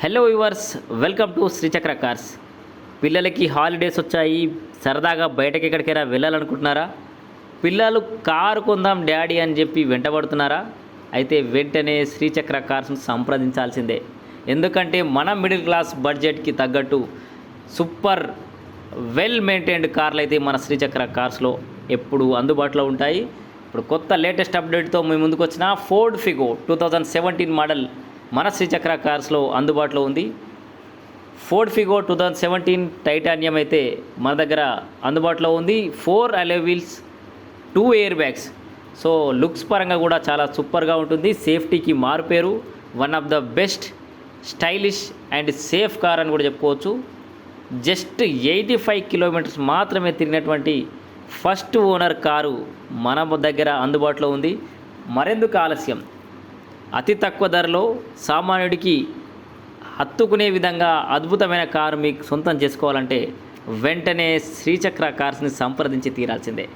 Hello viewers, welcome to Sri Chakra cars. పిల్లలకి holidays వచ్చాయి, సరదాగా బయటకి ఎక్కడికైనా వెళ్ళాలనుకుంటున్నారా? పిల్లలు కారు కొందాం డాడీ అని చెప్పి వెంటబడుతున్నారా? అయితే వెంటనే శ్రీచక్ర కార్స్ను సంప్రదించాల్సిందే. ఎందుకంటే మన మిడిల్ క్లాస్ బడ్జెట్కి తగ్గట్టు సూపర్ వెల్ మెయింటైన్డ్ కార్లు అయితే మన శ్రీచక్ర కార్స్లో ఎప్పుడు అందుబాటులో ఉంటాయి. ఇప్పుడు కొత్త లేటెస్ట్ అప్డేట్తో మీ ముందుకు వచ్చిన ఫోర్డ్ ఫిగో 2017 మోడల్ మన శ్రీచక్ర కార్స్లో అందుబాటులో ఉంది. ఫోర్డ్ ఫిగో 2017 టైటానియం అయితే మన దగ్గర అందుబాటులో ఉంది. 4 alloy wheels, 2 air bags. So looks పరంగా కూడా చాలా సూపర్గా ఉంటుంది. సేఫ్టీకి మారుపేరు. One of the best stylish and safe car అని కూడా చెప్పుకోవచ్చు. జస్ట్ 85 కిలోమీటర్స్ మాత్రమే తిరిగినటువంటి ఫస్ట్ ఓనర్ కారు మన దగ్గర అందుబాటులో ఉంది. మరెందుకు ఆలస్యం? అతి తక్కువ ధరలో సామాన్యుడికి హత్తుకునే విధంగా అద్భుతమైన కారు మీకు సొంతం చేసుకోవాలంటే వెంటనే శ్రీచక్ర కార్స్ని సంప్రదించి తీరాల్సిందే.